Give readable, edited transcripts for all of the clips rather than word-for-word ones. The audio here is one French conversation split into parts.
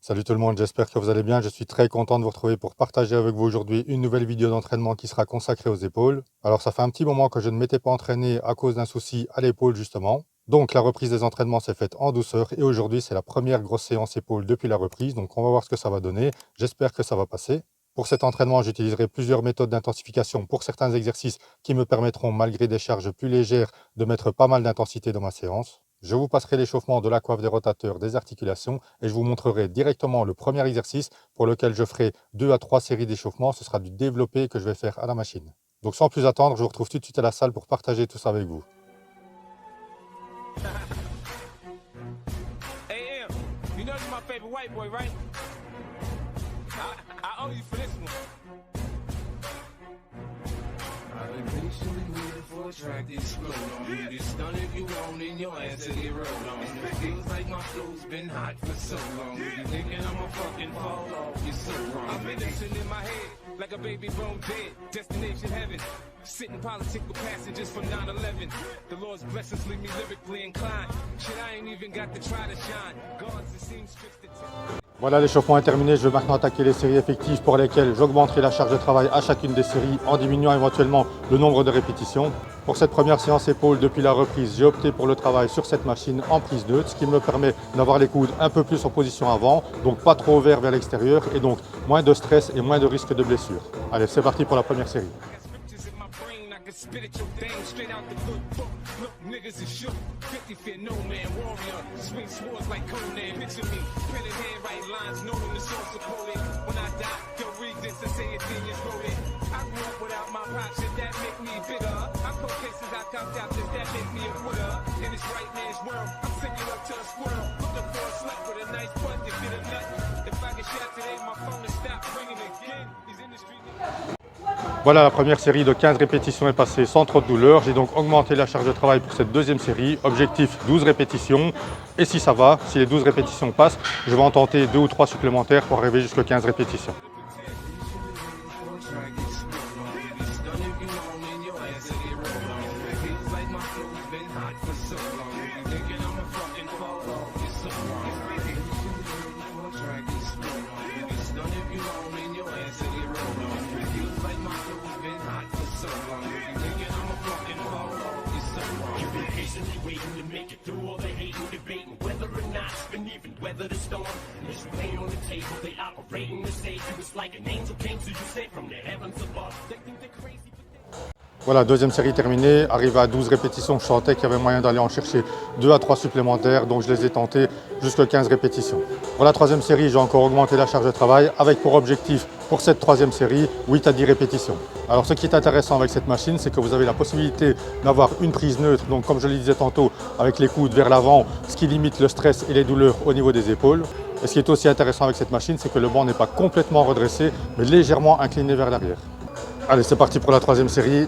Salut tout le monde, j'espère que vous allez bien. Je suis très content de vous retrouver pour partager avec vous aujourd'hui une nouvelle vidéo d'entraînement qui sera consacrée aux épaules. Alors ça fait un petit moment que je ne m'étais pas entraîné à cause d'un souci à l'épaule justement. Donc la reprise des entraînements s'est faite en douceur et aujourd'hui c'est la première grosse séance épaule depuis la reprise. Donc on va voir ce que ça va donner. J'espère que ça va passer. Pour cet entraînement, j'utiliserai plusieurs méthodes d'intensification pour certains exercices qui me permettront, malgré des charges plus légères, de mettre pas mal d'intensité dans ma séance. Je vous passerai l'échauffement de la coiffe des rotateurs, des articulations et je vous montrerai directement le premier exercice pour lequel je ferai 2 à 3 séries d'échauffement. Ce sera du développé que je vais faire à la machine. Donc sans plus attendre, je vous retrouve tout de suite à la salle pour partager tout ça avec vous. Track this explode on you, just stun if you want in your ass to get rolled on. It feels like my flow's been hot for so long. You thinking I'ma fucking fall off, you're so wrong. I'm medicine in my head, like a baby bone dead. Destination heaven, sitting politic with passengers from 9/11. The Lord's blessings leave me lyrically inclined. Shit, I ain't even got to try to shine. Guards it seems strict to Voilà, l'échauffement est terminé. Je vais maintenant attaquer les séries effectives pour lesquelles j'augmenterai la charge de travail à chacune des séries en diminuant éventuellement le nombre de répétitions. Pour cette première séance épaule depuis la reprise, j'ai opté pour le travail sur cette machine en prise neutre, ce qui me permet d'avoir les coudes un peu plus en position avant, donc pas trop ouverts vers l'extérieur et donc moins de stress et moins de risque de blessure. Allez, c'est parti pour la première série. spit at your dame straight out the good book. Look, niggas is shook. 50 fear no man, warrior. Swing swords like Conan. Picture me, pen in hand, write lines, knowing the source of quoted. When I die, yo, read this and say a genius wrote it. I grew up without my pops, should that make me bigger? I cold cases I copped out, does that make me a quitter? In this right man's world, I'm sending up to a squirrel. Looking for a slut with a nice butt to get a nut. If I get shot today, my phone will stop ringing again. These industry niggas. Voilà, la première série de 15 répétitions est passée sans trop de douleur. J'ai donc augmenté la charge de travail pour cette deuxième série. Objectif 12 répétitions. Et si ça va, si les 12 répétitions passent, je vais en tenter 2 ou 3 supplémentaires pour arriver jusqu'aux 15 répétitions. Weather the storm, there's rain on the table, they operating to save you. It's like an angel came to you, sent from the heavens above. They think they're crazy. Voilà, deuxième série terminée. Arrivé à 12 répétitions, je sentais qu'il y avait moyen d'aller en chercher 2 à 3 supplémentaires, donc je les ai tentés jusqu'à 15 répétitions. Pour la troisième série, j'ai encore augmenté la charge de travail avec pour objectif, pour cette troisième série, 8 à 10 répétitions. Alors ce qui est intéressant avec cette machine, c'est que vous avez la possibilité d'avoir une prise neutre, donc comme je le disais tantôt, avec les coudes vers l'avant, ce qui limite le stress et les douleurs au niveau des épaules. Et ce qui est aussi intéressant avec cette machine, c'est que le banc n'est pas complètement redressé, mais légèrement incliné vers l'arrière. Allez, c'est parti pour la troisième série.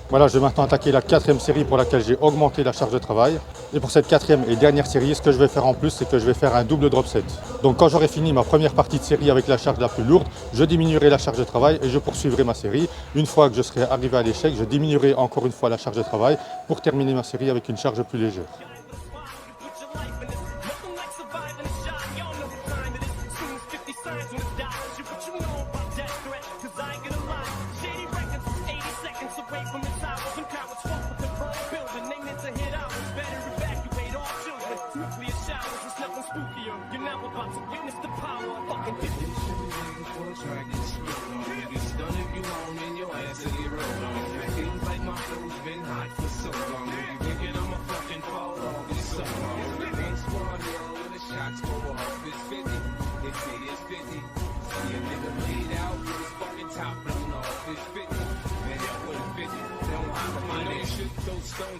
Voilà, je vais maintenant attaquer la quatrième série pour laquelle j'ai augmenté la charge de travail. Et pour cette quatrième et dernière série, ce que je vais faire en plus, c'est que je vais faire un double drop set. Donc quand j'aurai fini ma première partie de série avec la charge la plus lourde, je diminuerai la charge de travail et je poursuivrai ma série. Une fois que je serai arrivé à l'échec, je diminuerai encore une fois la charge de travail pour terminer ma série avec une charge plus légère.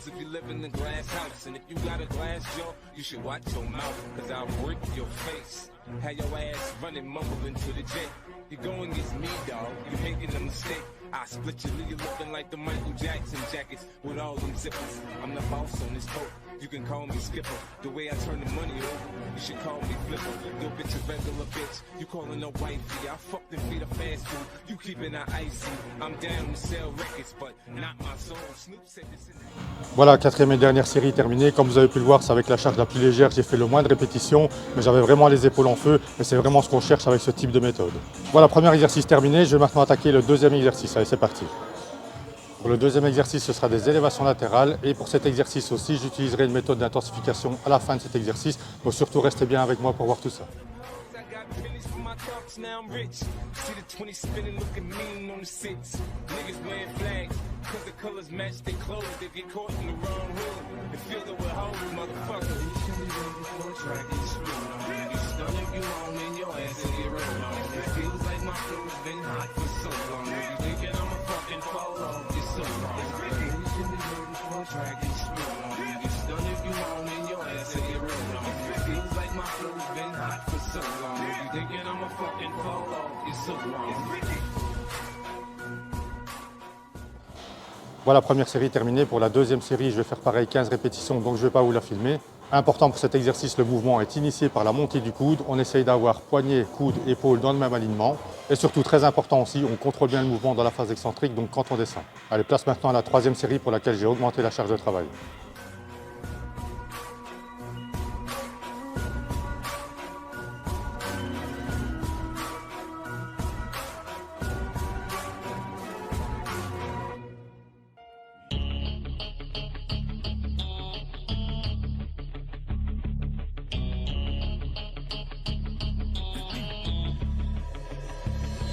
if you live in a glass house. And if you got a glass jaw, you should watch your mouth, cause I'll break your face. Have your ass running, mumbling to the jet. You're going against me, dog. You're making a mistake. I split you, leave you looking like the Michael Jackson jackets with all them zippers. I'm the boss on this boat. You can call me Skipper. The way I turn the money over, you should call me Flipper. Yo, bitch, a regular bitch. You calling her wifey. I fucked and feed her fast food. You keeping her icy. I'm down to sell records, but not my soul. Snoop said this in the... Voilà, quatrième et dernière série terminée. Comme vous avez pu le voir, c'est avec la charge la plus légère. J'ai fait le moins de répétitions, mais j'avais vraiment les épaules en feu. Et c'est vraiment ce qu'on cherche avec ce type de méthode. Voilà, premier exercice terminé. Je vais maintenant attaquer le deuxième exercice. Allez, c'est parti. Pour le deuxième exercice, ce sera des élévations latérales. Et pour cet exercice aussi, j'utiliserai une méthode d'intensification à la fin de cet exercice. Donc surtout, restez bien avec moi pour voir tout ça. Now I'm rich. See the 20 spinning, looking mean on the six. Niggas wearing flags, cause the colors match their clothes. They get caught in the wrong hood and feel it with hoes, motherfucker. You can be ready for a track and screw on. You stun if you want in your ass and get rolled on. It feels like my flow's been hot for so long. If you thinking I'ma fucking fall off, you're so wrong. You can be ready for a track and screw on. You stun if you want in your ass and get rolled on. It feels like my flow's been hot for so long. If you thinking I'ma fucking fall off, you're so wrong. Voilà, première série terminée. Pour la deuxième série, je vais faire pareil, 15 répétitions, donc je ne vais pas vous la filmer. Important pour cet exercice, le mouvement est initié par la montée du coude. On essaye d'avoir poignet, coude, épaule dans le même alignement. Et surtout, très important aussi, on contrôle bien le mouvement dans la phase excentrique, donc quand on descend. Allez, place maintenant à la troisième série pour laquelle j'ai augmenté la charge de travail.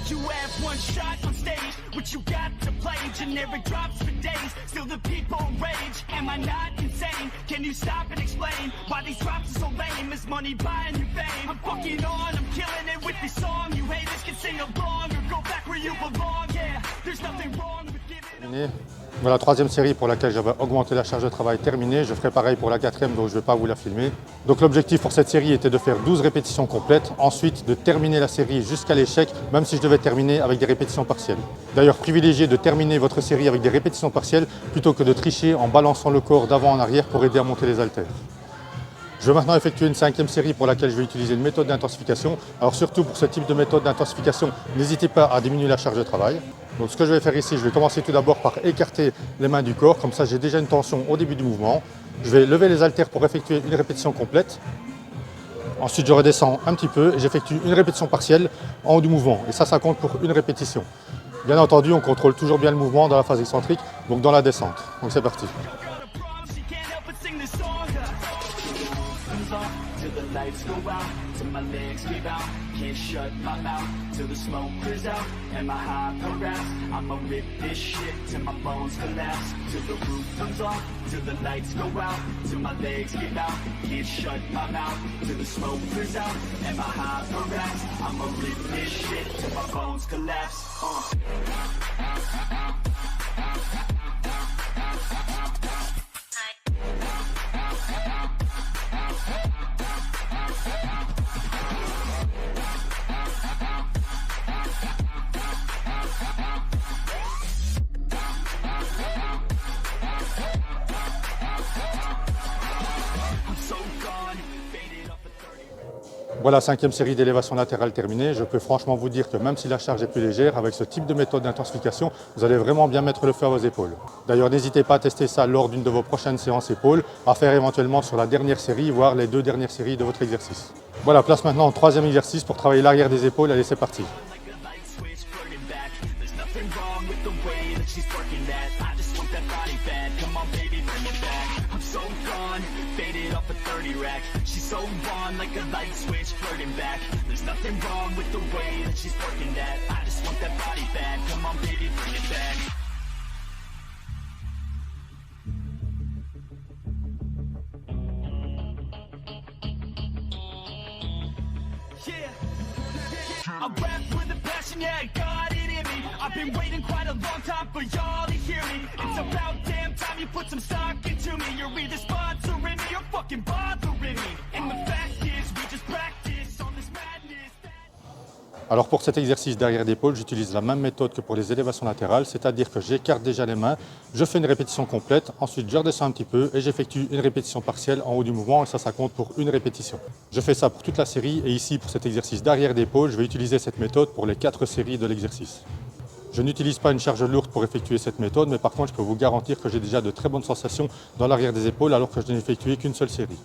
You have one shot on stage, what you got to play. Generic drops for days, still the people rage. Am I not insane? Can you stop and explain why these drops are so lame? Is money buying you fame? I'm fucking on, I'm killing it with this song. You haters can sing along or go back where you belong. Yeah, there's nothing wrong with giving. Voilà, troisième série pour laquelle j'avais augmenté la charge de travail terminée. Je ferai pareil pour la quatrième, donc je ne vais pas vous la filmer. Donc l'objectif pour cette série était de faire 12 répétitions complètes, ensuite de terminer la série jusqu'à l'échec, même si je devais terminer avec des répétitions partielles. D'ailleurs, privilégiez de terminer votre série avec des répétitions partielles plutôt que de tricher en balançant le corps d'avant en arrière pour aider à monter les haltères. Je vais maintenant effectuer une cinquième série pour laquelle je vais utiliser une méthode d'intensification. Alors surtout pour ce type de méthode d'intensification, n'hésitez pas à diminuer la charge de travail. Donc ce que je vais faire ici, je vais commencer tout d'abord par écarter les mains du corps, comme ça j'ai déjà une tension au début du mouvement. Je vais lever les haltères pour effectuer une répétition complète. Ensuite je redescends un petit peu et j'effectue une répétition partielle en haut du mouvement. Et ça compte pour une répétition. Bien entendu, on contrôle toujours bien le mouvement dans la phase excentrique, donc dans la descente. Donc c'est parti. Lights go out, till my legs give out. Can't shut my mouth, till the smoke clears out. And my high progress, I'ma rip this shit till my bones collapse. Till the roof comes off, till the lights go out. Till my legs give out, can't shut my mouth. Till the smoke clears out, and my high progress, I'ma rip this shit till my bones collapse. Voilà, cinquième série d'élévation latérale terminée. Je peux franchement vous dire que même si la charge est plus légère, avec ce type de méthode d'intensification, vous allez vraiment bien mettre le feu à vos épaules. D'ailleurs, n'hésitez pas à tester ça lors d'une de vos prochaines séances épaules, à faire éventuellement sur la dernière série, voire les 2 dernières séries de votre exercice. Voilà, place maintenant au troisième exercice pour travailler l'arrière des épaules. Allez, c'est parti. She's so on like a light switch flirting back. There's nothing wrong with the way that she's working that. I just want that body back. Come on baby, bring it back. Yeah, I rap with a passion, yeah, I got it in me. I've been waiting quite a long time for y'all to hear me. It's about damn time you put some stock into me. You're either sponsoring me or fucking bothering me. And the fact is, we just practice on this madness. Alors pour cet exercice d'arrière d'épaule, j'utilise la même méthode que pour les élévations latérales, c'est-à-dire que j'écarte déjà les mains, je fais une répétition complète, ensuite je redescends un petit peu et j'effectue une répétition partielle en haut du mouvement et ça compte pour une répétition. Je fais ça pour toute la série et ici pour cet exercice d'arrière d'épaule, je vais utiliser cette méthode pour les 4 séries de l'exercice. Je n'utilise pas une charge lourde pour effectuer cette méthode, mais par contre je peux vous garantir que j'ai déjà de très bonnes sensations dans l'arrière des épaules alors que je n'ai effectué qu'une seule série.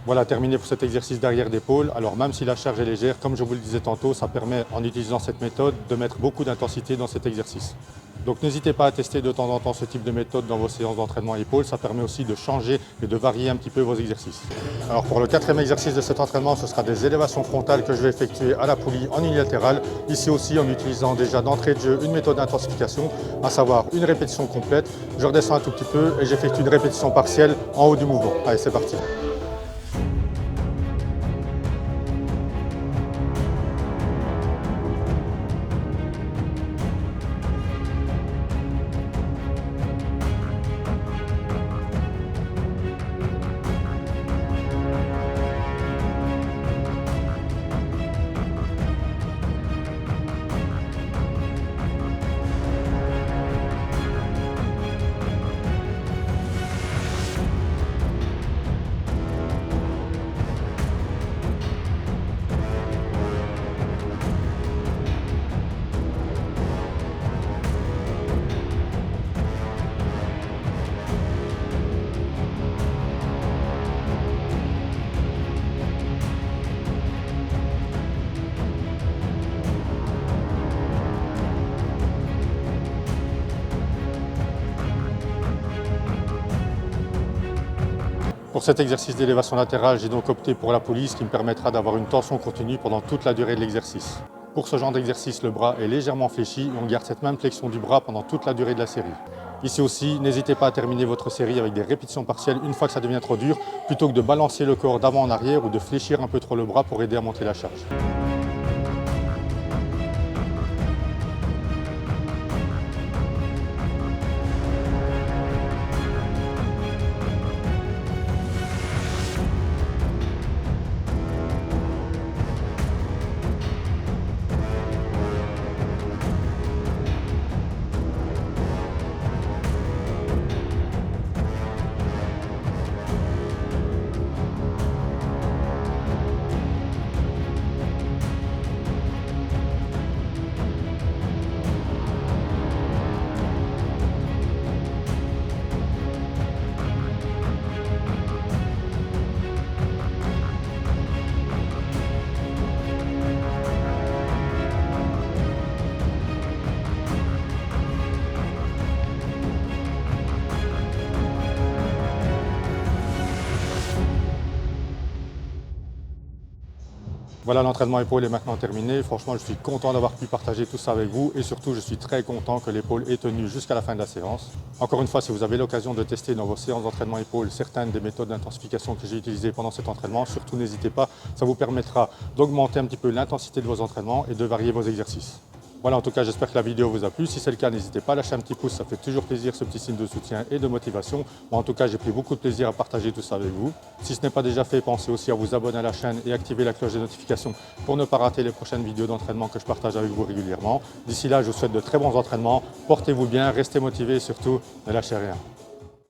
Voilà, terminé pour cet exercice d'arrière d'épaule. Alors même si la charge est légère, comme je vous le disais tantôt, ça permet en utilisant cette méthode de mettre beaucoup d'intensité dans cet exercice. Donc n'hésitez pas à tester de temps en temps ce type de méthode dans vos séances d'entraînement épaules, ça permet aussi de changer et de varier un petit peu vos exercices. Alors pour le 4e exercice de cet entraînement, ce sera des élévations frontales que je vais effectuer à la poulie en unilatéral. Ici aussi en utilisant déjà d'entrée de jeu une méthode d'intensification, à savoir une répétition complète, je redescends un tout petit peu et j'effectue une répétition partielle en haut du mouvement. Allez, c'est parti. Pour cet exercice d'élévation latérale, j'ai donc opté pour la poulie, ce qui me permettra d'avoir une tension continue pendant toute la durée de l'exercice. Pour ce genre d'exercice, le bras est légèrement fléchi et on garde cette même flexion du bras pendant toute la durée de la série. Ici aussi, n'hésitez pas à terminer votre série avec des répétitions partielles une fois que ça devient trop dur, plutôt que de balancer le corps d'avant en arrière ou de fléchir un peu trop le bras pour aider à monter la charge. Voilà, l'entraînement épaule est maintenant terminé. Franchement, je suis content d'avoir pu partager tout ça avec vous et surtout, je suis très content que l'épaule ait tenu jusqu'à la fin de la séance. Encore une fois, si vous avez l'occasion de tester dans vos séances d'entraînement épaule certaines des méthodes d'intensification que j'ai utilisées pendant cet entraînement, surtout n'hésitez pas, ça vous permettra d'augmenter un petit peu l'intensité de vos entraînements et de varier vos exercices. Voilà, en tout cas, j'espère que la vidéo vous a plu. Si c'est le cas, n'hésitez pas à lâcher un petit pouce, ça fait toujours plaisir, ce petit signe de soutien et de motivation. Moi, en tout cas, j'ai pris beaucoup de plaisir à partager tout ça avec vous. Si ce n'est pas déjà fait, pensez aussi à vous abonner à la chaîne et activer la cloche des notifications pour ne pas rater les prochaines vidéos d'entraînement que je partage avec vous régulièrement. D'ici là, je vous souhaite de très bons entraînements. Portez-vous bien, restez motivés et surtout, ne lâchez rien.